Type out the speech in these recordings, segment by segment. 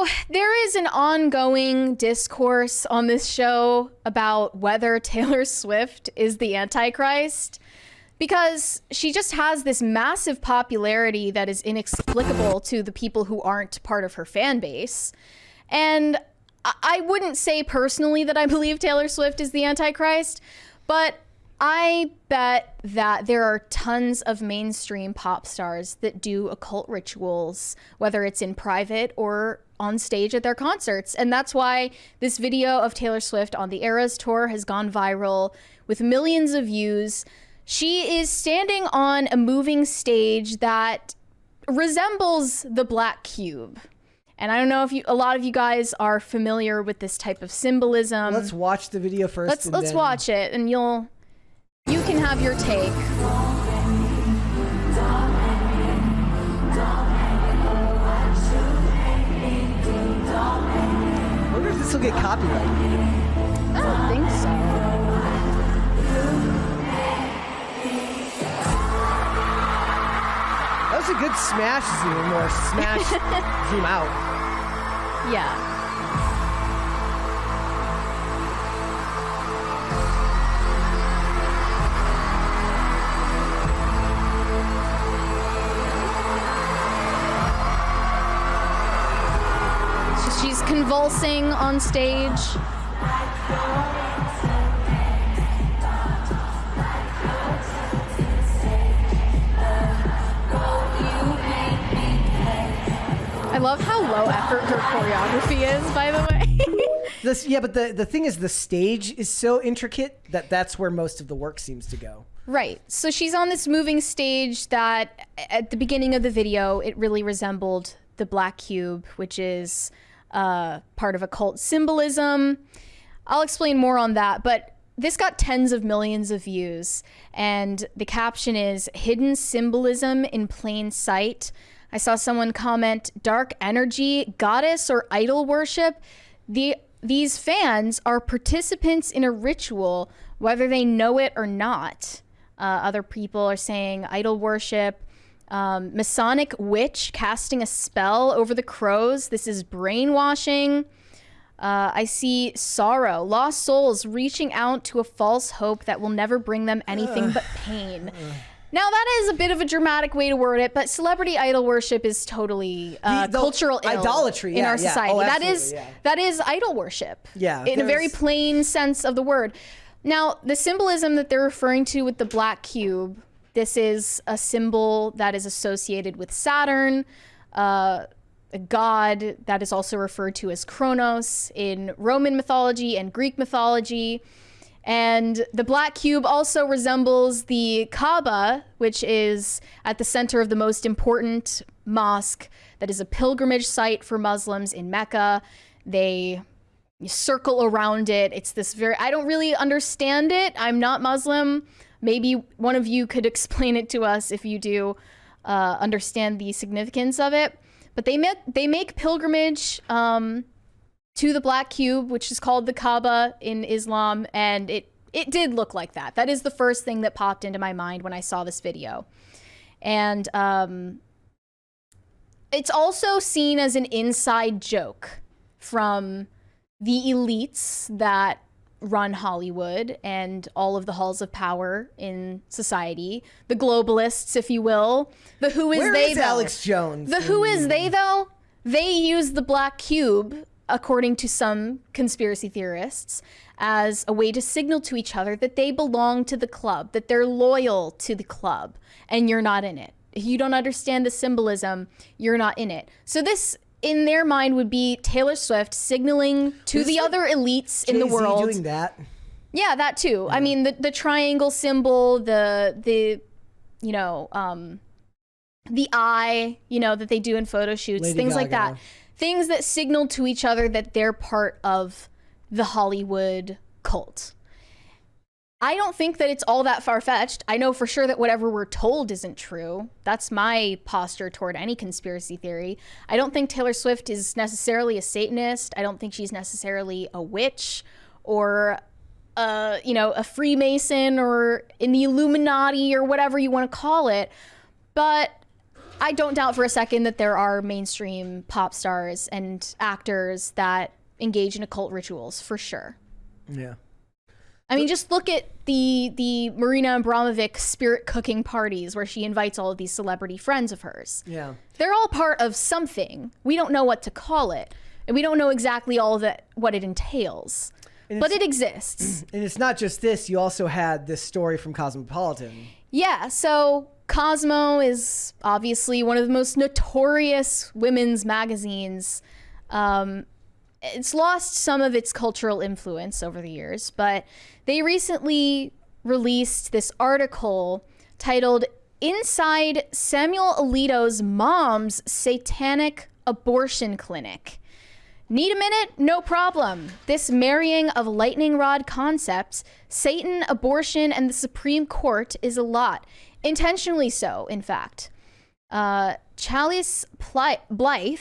So there is an ongoing discourse on this show about whether Taylor Swift is the Antichrist, because she just has this massive popularity that is inexplicable to the people who aren't part of her fan base. And I wouldn't say personally that I believe Taylor Swift is the Antichrist, but I bet that there are tons of mainstream pop stars that do occult rituals, whether it's in private or on stage at their concerts. And that's why this video of Taylor Swift on the Eras Tour has gone viral with millions of views. She is standing on a moving stage that resembles the Black Cube. And I don't know if a lot of you guys are familiar with this type of symbolism. Let's watch the video first. Let's watch it, and you can have your take. I wonder if this will get copyrighted. I don't think so. That was a good smash zoom or smash zoom out. Yeah. She's convulsing on stage. I love how low effort her choreography is, by the way. But the thing is, the stage is so intricate that's where most of the work seems to go. Right. So she's on this moving stage that at the beginning of the video, it really resembled the Black Cube, which is part of occult symbolism. I'll explain more on that, but this got tens of millions of views, and the caption is "Hidden Symbolism in Plain Sight." I saw someone comment, "Dark energy, goddess, or idol worship." These fans are participants in a ritual, whether they know it or not. Other people are saying idol worship. Masonic witch casting a spell over the crows. This is brainwashing. I see sorrow, lost souls reaching out to a false hope that will never bring them anything but pain. Now that is a bit of a dramatic way to word it, but celebrity idol worship is totally cultural idolatry in our society. Oh, that is idol worship. Yeah, in a very plain sense of the word. Now, the symbolism that they're referring to with the Black Cube, this is a symbol that is associated with Saturn, a god that is also referred to as Kronos in Roman mythology and Greek mythology. And the Black Cube also resembles the Kaaba, which is at the center of the most important mosque that is a pilgrimage site for Muslims in Mecca. They circle around it. It's this I don't really understand it. I'm not Muslim. Maybe one of you could explain it to us if you do understand the significance of it. But they make pilgrimage to the Black Cube, which is called the Kaaba in Islam, and it did look like that. That is the first thing that popped into my mind when I saw this video. And it's also seen as an inside joke from the elites that run Hollywood and all of the halls of power in society, the globalists, if you will. The who is they, though? Alex Jones? The who is they, though? They use the Black Cube, according to some conspiracy theorists, as a way to signal to each other that they belong to the club, that they're loyal to the club, and you're not in it. If you don't understand the symbolism, you're not in it. So this, in their mind, would be Taylor Swift signaling to the other elites in the world. doing that? Yeah, that too. Yeah. I mean, the triangle symbol, the eye, that they do in photo shoots, Lady things Gaga. like that. Things that signal to each other that they're part of the Hollywood cult. I don't think that it's all that far-fetched. I know for sure that whatever we're told isn't true. That's my posture toward any conspiracy theory. I don't think Taylor Swift is necessarily a Satanist. I don't think she's necessarily a witch or a Freemason or in the Illuminati or whatever you want to call it. But I don't doubt for a second that there are mainstream pop stars and actors that engage in occult rituals, for sure. Yeah. I mean, just look at the Marina Abramovic spirit cooking parties where she invites all of these celebrity friends of hers. Yeah. They're all part of something. We don't know what to call it, and we don't know exactly all that what it entails. But it exists. And it's not just this. You also had this story from Cosmopolitan. Yeah, so Cosmo is obviously one of the most notorious women's magazines. It's lost some of its cultural influence over the years, but they recently released this article titled Inside Samuel Alito's Mom's Satanic Abortion Clinic. Need a minute? No problem. This marrying of lightning rod concepts, Satan, abortion, and the Supreme Court is a lot. Intentionally so, in fact. Chalice Blythe,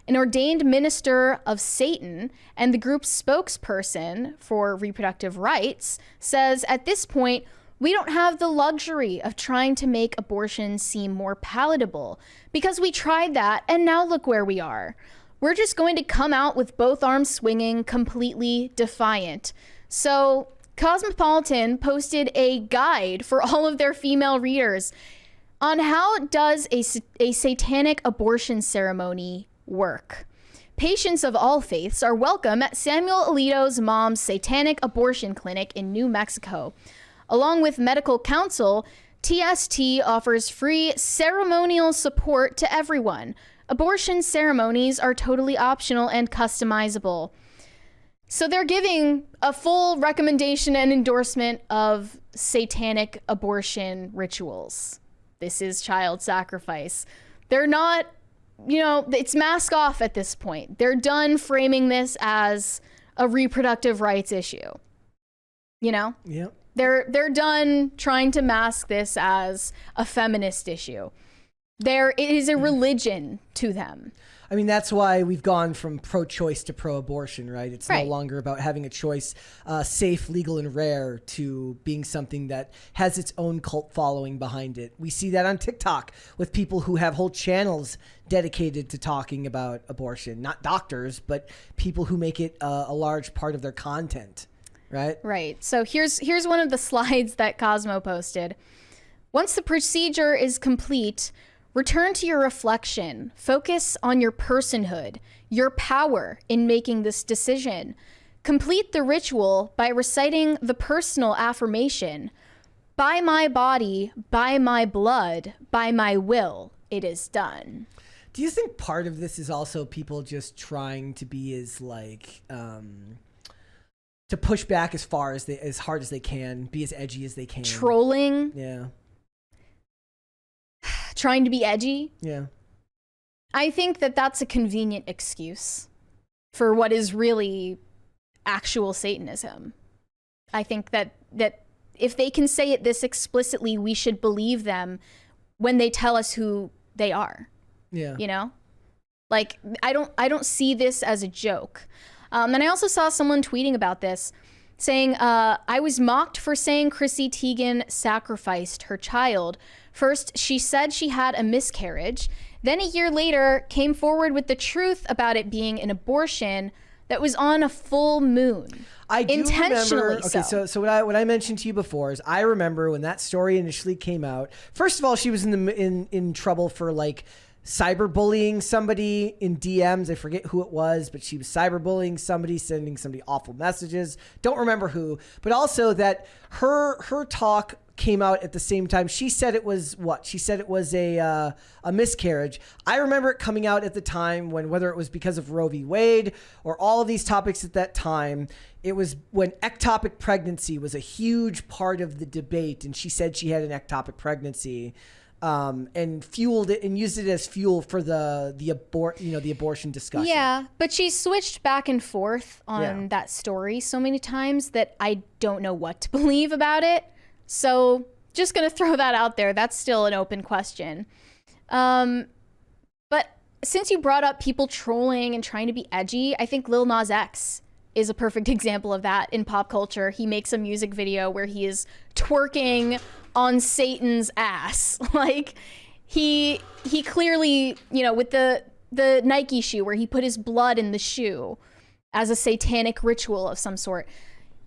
an ordained minister of Satan and the group's spokesperson for reproductive rights, says at this point, we don't have the luxury of trying to make abortion seem more palatable because we tried that and now look where we are. We're just going to come out with both arms swinging, completely defiant. So Cosmopolitan posted a guide for all of their female readers on how does a satanic abortion ceremony work. Patients of all faiths are welcome at Samuel Alito's mom's Satanic Abortion Clinic in New Mexico. Along with medical counsel, TST offers free ceremonial support to everyone. Abortion ceremonies are totally optional and customizable. So they're giving a full recommendation and endorsement of satanic abortion rituals. This is child sacrifice. They're not, it's mask off at this point. They're done framing this as a reproductive rights issue. Yep. They're done trying to mask this as a feminist issue. It is a religion to them. I mean, that's why we've gone from pro-choice to pro-abortion, right? It's no longer about having a choice, safe, legal, and rare, to being something that has its own cult following behind it. We see that on TikTok with people who have whole channels dedicated to talking about abortion. Not doctors, but people who make it a large part of their content, right? Right. So here's one of the slides that Cosmo posted. Once the procedure is complete, return to your reflection. Focus on your personhood, your power in making this decision. Complete the ritual by reciting the personal affirmation. By my body, by my blood, by my will, it is done. Do you think part of this is also people just trying to be as to push back as hard as they can, be as edgy as they can? Trolling? Yeah. Trying to be edgy? Yeah. I think that that's a convenient excuse for what is really actual Satanism. I think that if they can say it this explicitly, we should believe them when they tell us who they are. Yeah. Like, I don't see this as a joke. And I also saw someone tweeting about this, saying, I was mocked for saying Chrissy Teigen sacrificed her child. First, she said she had a miscarriage. Then a year later, came forward with the truth about it being an abortion that was on a full moon. I do intentionally remember. Okay, so what I mentioned to you before is I remember when that story initially came out. First of all, she was in trouble for cyberbullying somebody in DMs. I forget who it was, but she was cyberbullying somebody, sending somebody awful messages. Don't remember who, but also that her talk came out at the same time. She said it was what? She said it was a miscarriage. I remember it coming out at the time when, whether it was because of Roe v. Wade or all of these topics at that time, it was when ectopic pregnancy was a huge part of the debate, and she said she had an ectopic pregnancy. And fueled it and used it as fuel for the abortion discussion. Yeah, but she switched back and forth on that story so many times that I don't know what to believe about it. So just gonna throw that out there. That's still an open question. But since you brought up people trolling and trying to be edgy, I think Lil Nas X is a perfect example of that in pop culture. He makes a music video where he is twerking on Satan's ass. he clearly, with the Nike shoe where he put his blood in the shoe as a satanic ritual of some sort.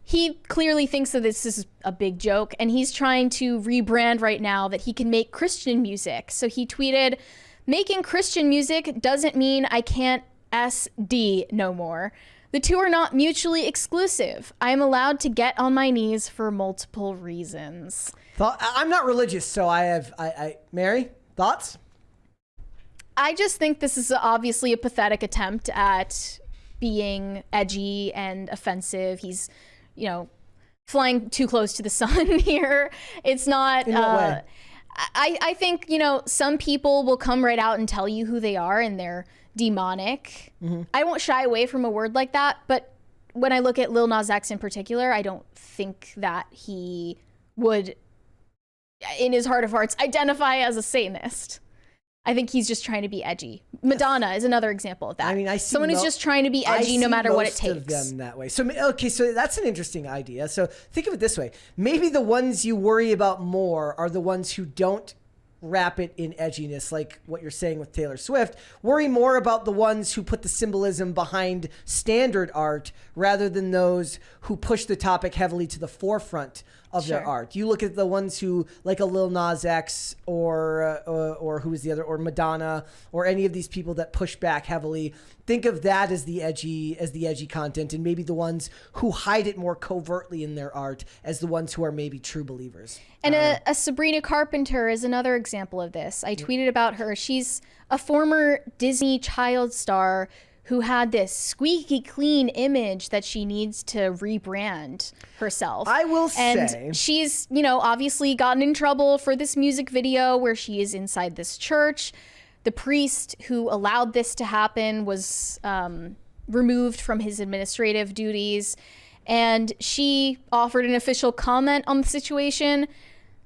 He clearly thinks that this is a big joke, and he's trying to rebrand right now that he can make Christian music. So he tweeted, "Making Christian music doesn't mean I can't SD no more. The two are not mutually exclusive. I am allowed to get on my knees for multiple reasons." I'm not religious, so I Mary, thoughts? I just think this is obviously a pathetic attempt at being edgy and offensive. He's, flying too close to the sun here. It's not. In what way? I think, some people will come right out and tell you who they are, and they're demonic. Mm-hmm. I won't shy away from a word like that, but when I look at Lil Nas X in particular, I don't think that he would, in his heart of hearts, identify as a Satanist. I think he's just trying to be edgy. Madonna is another example of that. I mean, I see someone who's just trying to be edgy no matter what it takes. Of them that way. So that's an interesting idea. So think of it this way: maybe the ones you worry about more are the ones who don't wrap it in edginess, like what you're saying with Taylor Swift. Worry more about the ones who put the symbolism behind standard art rather than those who push the topic heavily to the forefront of their art. You look at the ones who, like a Lil Nas X or who is the other, or Madonna, or any of these people that push back heavily. Think of that as the edgy content, and maybe the ones who hide it more covertly in their art as the ones who are maybe true believers. And a Sabrina Carpenter is another example of this. I tweeted about her. She's a former Disney child star who had this squeaky clean image that she needs to rebrand herself. I will say. And she's, obviously gotten in trouble for this music video where she is inside this church. The priest who allowed this to happen was removed from his administrative duties. And she offered an official comment on the situation,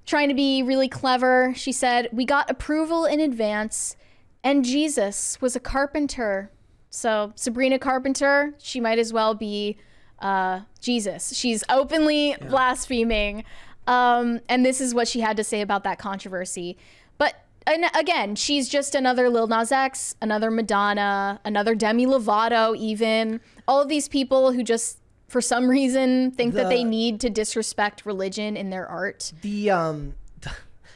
trying to be really clever. She said, "We got approval in advance, and Jesus was a carpenter." So Sabrina Carpenter, she might as well be Jesus. She's openly blaspheming. And this is what she had to say about that controversy. But again, she's just another Lil Nas X, another Madonna, another Demi Lovato even. All of these people who just, for some reason, think that they need to disrespect religion in their art.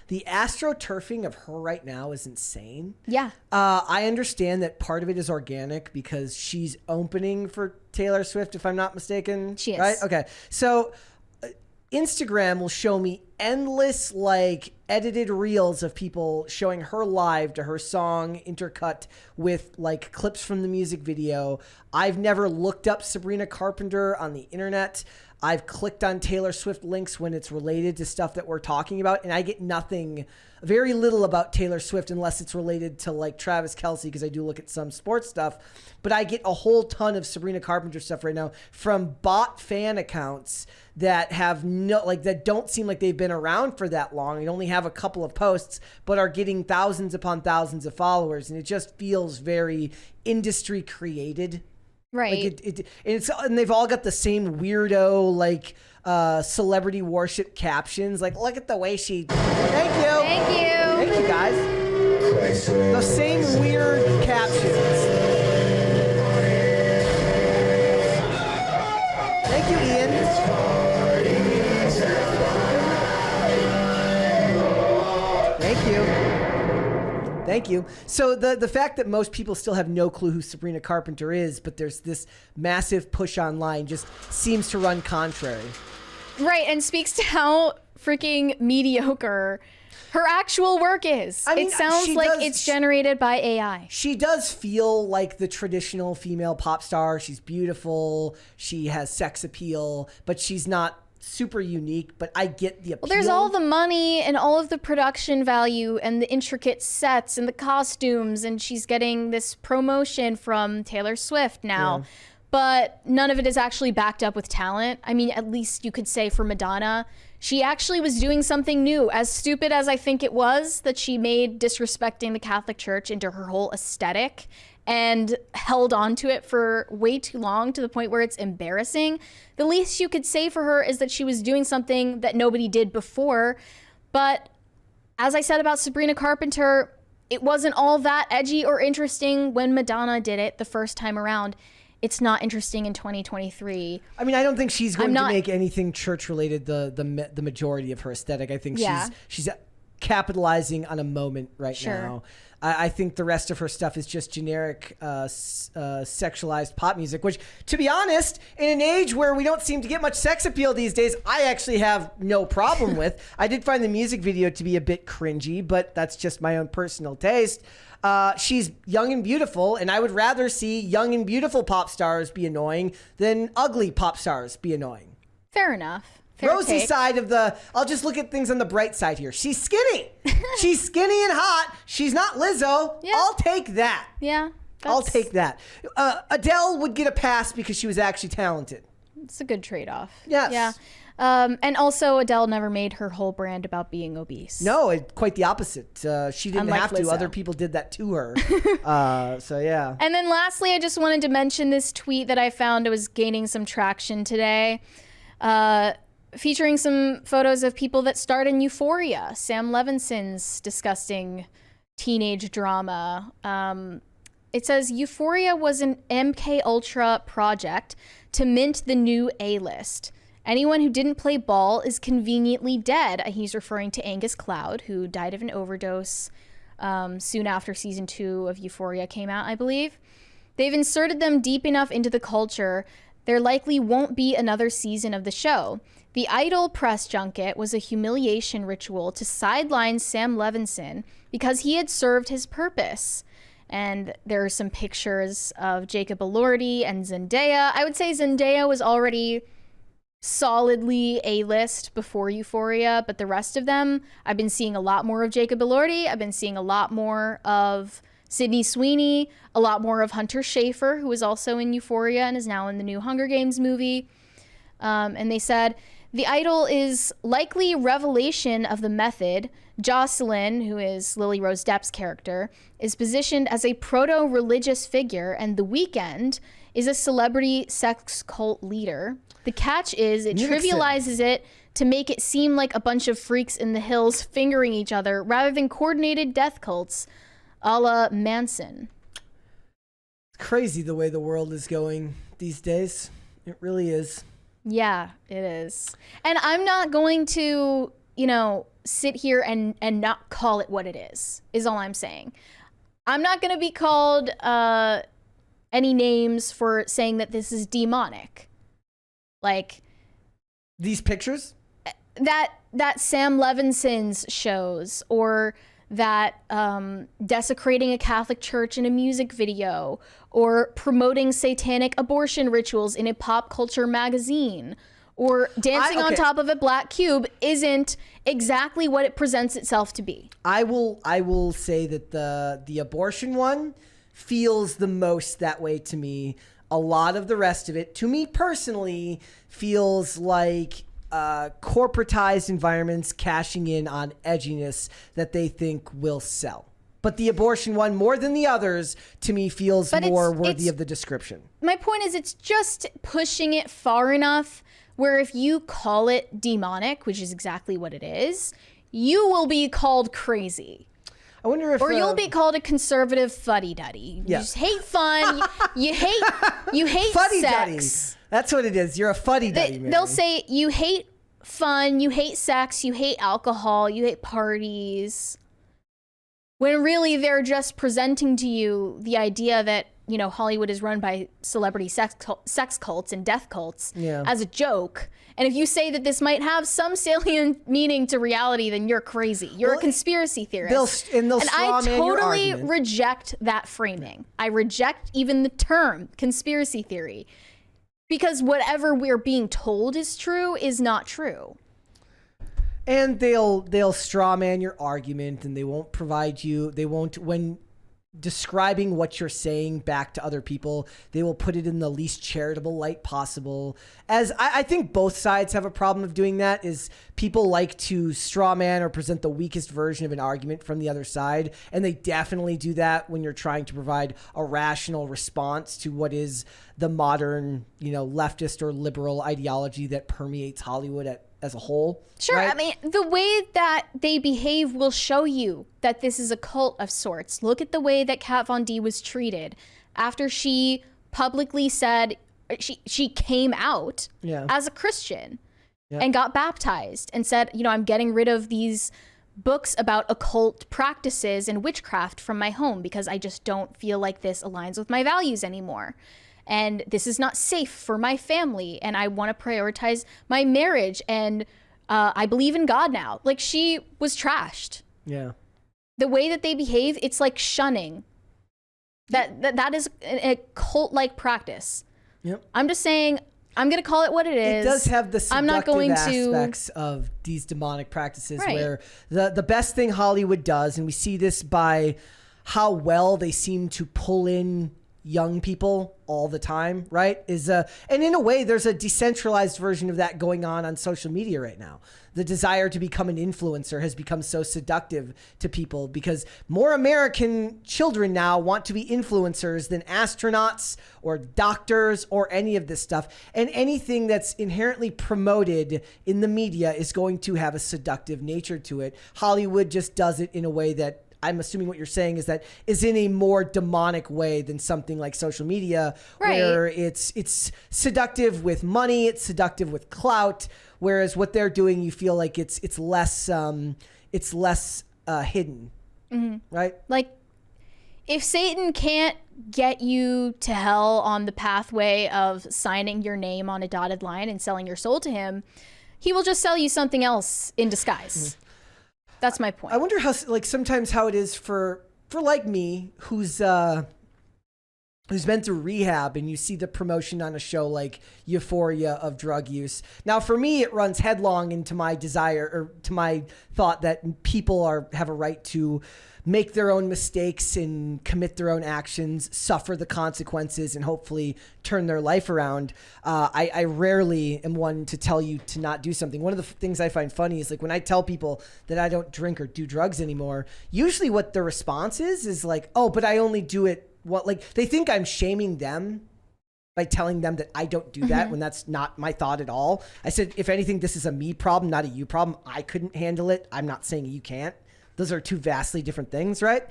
The astroturfing of her right now is insane. Yeah. I understand that part of it is organic because she's opening for Taylor Swift, if I'm not mistaken. She is. Right? Okay. So Instagram will show me endless edited reels of people showing her live to her song intercut with clips from the music video. I've never looked up Sabrina Carpenter on the internet. I've clicked on Taylor Swift links when it's related to stuff that we're talking about, and I get very little about Taylor Swift unless it's related to Travis Kelce, because I do look at some sports stuff. But I get a whole ton of Sabrina Carpenter stuff right now from bot fan accounts that have that don't seem like they've been around for that long. They only have a couple of posts, but are getting thousands upon thousands of followers, and it just feels very industry created. Right. And they've all got the same weirdo, celebrity worship captions. Look at the way she. Thank you. Thank you. Thank you, guys. The same weird captions. Thank you, Ian. Thank you. So the fact that most people still have no clue who Sabrina Carpenter is, but there's this massive push online, just seems to run contrary. Right, and speaks to how freaking mediocre her actual work is. I mean, it sounds like it's generated by AI. She does feel like the traditional female pop star. She's beautiful. She has sex appeal, but she's not super unique. But I get the appeal. Well, there's all the money and all of the production value and the intricate sets and the costumes, and she's getting this promotion from Taylor Swift now. Yeah. But none of it is actually backed up with talent. I mean, at least you could say for Madonna, she actually was doing something new. As stupid as I think it was that she made disrespecting the Catholic Church into her whole aesthetic and held on to it for way too long to the point where it's embarrassing. The least you could say for her is that she was doing something that nobody did before. But as I said about Sabrina Carpenter, it wasn't all that edgy or interesting when Madonna did it the first time around. It's not interesting in 2023. I mean, I don't think she's going to make anything church related the majority of her aesthetic. I think she's capitalizing on a moment right now. I think the rest of her stuff is just generic sexualized pop music, which, to be honest, in an age where we don't seem to get much sex appeal these days, I actually have no problem with. I did find the music video to be a bit cringy, but that's just my own personal taste. She's young and beautiful, and I would rather see young and beautiful pop stars be annoying than ugly pop stars be annoying. Fair enough. Rosy side of I'll just look at things on the bright side here. She's skinny. She's skinny and hot. She's not Lizzo. Yeah. I'll take that. Yeah. I'll take that. Adele would get a pass because she was actually talented. It's a good trade-off. Yes. Yeah. And also Adele never made her whole brand about being obese. No, quite the opposite. She didn't Unlike have to. Lizzo. Other people did that to her. So yeah. And then lastly, I just wanted to mention this tweet that I found was gaining some traction today. Featuring some photos of people that starred in Euphoria, Sam Levinson's disgusting teenage drama. It says Euphoria was an MK Ultra project to mint the new A-list. Anyone who didn't play ball is conveniently dead. He's referring to Angus Cloud, who died of an overdose soon after season 2 of Euphoria came out, I believe. They've inserted them deep enough into the culture, there likely won't be another season of the show. The Idol press junket was a humiliation ritual to sideline Sam Levinson because he had served his purpose. And there are some pictures of Jacob Elordi and Zendaya. I would say Zendaya was already solidly A-list before Euphoria, but the rest of them, I've been seeing a lot more of Jacob Elordi. I've been seeing a lot more of Sydney Sweeney, a lot more of Hunter Schafer, who was also in Euphoria and is now in the new Hunger Games movie. And they said, the Idol is likely revelation of the method. Jocelyn, who is Lily Rose Depp's character, is positioned as a proto-religious figure, and The Weeknd is a celebrity sex cult leader. The catch is it trivializes it to make it seem like a bunch of freaks in the hills fingering each other rather than coordinated death cults a la Manson. It's crazy the way the world is going these days. It really is. Yeah, it is. And I'm not going to, sit here and not call it what it is all I'm saying. I'm not going to be called any names for saying that this is demonic. Like these pictures? That Sam Levinson's shows, or that desecrating a Catholic church in a music video, or promoting satanic abortion rituals in a pop culture magazine, or dancing on top of a black cube isn't exactly what it presents itself to be. I will say that the abortion one feels the most that way to me. A lot of the rest of it, to me personally, feels like corporatized environments cashing in on edginess that they think will sell. But the abortion one, more than the others, to me feels more worthy of the description. My point is, it's just pushing it far enough where if you call it demonic, which is exactly what it is, you will be called crazy. I wonder if... Or you'll be called a conservative fuddy-duddy. You just hate fun. you hate sex. That's what it is. You're a fuddy-duddy, man. They'll say you hate fun, you hate sex, you hate alcohol, you hate parties. When really they're just presenting to you the idea that, Hollywood is run by celebrity sex cults and death cults as a joke. And if you say that this might have some salient meaning to reality, then you're crazy. You're a conspiracy theorist. And I totally reject that framing. I reject even the term conspiracy theory. Because whatever we're being told is true is not true. And they'll straw man your argument, and they won't when describing what you're saying back to other people, they will put it in the least charitable light possible. As I think both sides have a problem of doing that, is people like to straw man or present the weakest version of an argument from the other side. And they definitely do that when you're trying to provide a rational response to what is the modern, leftist or liberal ideology that permeates Hollywood at as a whole. Sure. Right? I mean, the way that they behave will show you that this is a cult of sorts. Look at the way that Kat Von D was treated after she publicly said she came out as a Christian and got baptized and said, I'm getting rid of these books about occult practices and witchcraft from my home because I just don't feel like this aligns with my values anymore. And this is not safe for my family. And I want to prioritize my marriage. And I believe in God now. Like, she was trashed. Yeah. The way that they behave, it's like shunning. That is a cult-like practice. Yep. I'm just saying, I'm going to call it what it is. It does have the seductive I'm not going aspects of these demonic practices where the best thing Hollywood does, and we see this by how well they seem to pull in young people all the time, right? And in a way, there's a decentralized version of that going on social media right now. The desire to become an influencer has become so seductive to people because more American children now want to be influencers than astronauts or doctors or any of this stuff. And anything that's inherently promoted in the media is going to have a seductive nature to it. Hollywood just does it in a way that, I'm assuming what you're saying is in a more demonic way than something like social media, where it's seductive with money, it's seductive with clout, whereas what they're doing, you feel like it's less hidden, right? Like, if Satan can't get you to hell on the pathway of signing your name on a dotted line and selling your soul to him, he will just sell you something else in disguise. That's my point. I wonder how, like, sometimes how it is for like me, who's been through rehab, and you see the promotion on a show like Euphoria of drug use. Now, for me, it runs headlong into my desire, or to my thought that people have a right to make their own mistakes and commit their own actions, suffer the consequences, and hopefully turn their life around. I rarely am one to tell you to not do something. One of the things I find funny is, like, when I tell people that I don't drink or do drugs anymore, usually what the response is like, oh, but I only do it. They think I'm shaming them by telling them that I don't do that when that's not my thought at all. I said, if anything, this is a me problem, not a you problem. I couldn't handle it. I'm not saying you can't. Those are two vastly different things, right?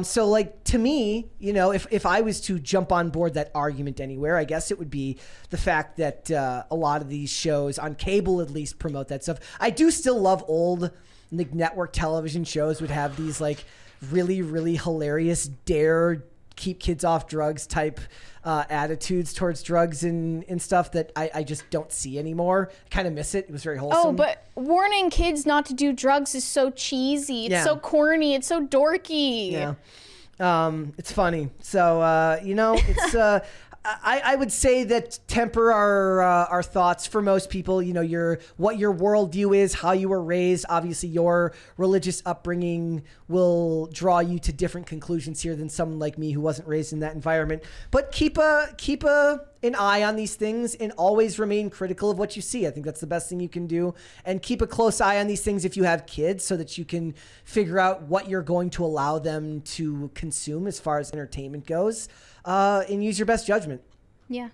So, like, to me, if I was to jump on board that argument anywhere, I guess it would be the fact that a lot of these shows, on cable at least, promote that stuff. I do still love old, like, network television shows would have these, like, really, really hilarious dare keep kids off drugs type attitudes towards drugs and stuff that I just don't see anymore. I kind of miss it. It was very wholesome. Oh, but warning kids not to do drugs is so cheesy. It's so corny. It's so dorky. Yeah. It's funny. So, it's... I would say that temper our thoughts for most people. What your worldview is, how you were raised. Obviously, your religious upbringing will draw you to different conclusions here than someone like me who wasn't raised in that environment. But keep an eye on these things and always remain critical of what you see. I think that's the best thing you can do. And keep a close eye on these things if you have kids, so that you can figure out what you're going to allow them to consume as far as entertainment goes. And use your best judgment. Yeah.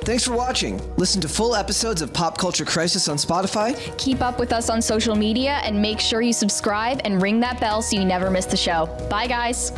Thanks for watching. Listen to full episodes of Pop Culture Crisis on Spotify. Keep up with us on social media and make sure you subscribe and ring that bell so you never miss the show. Bye, guys.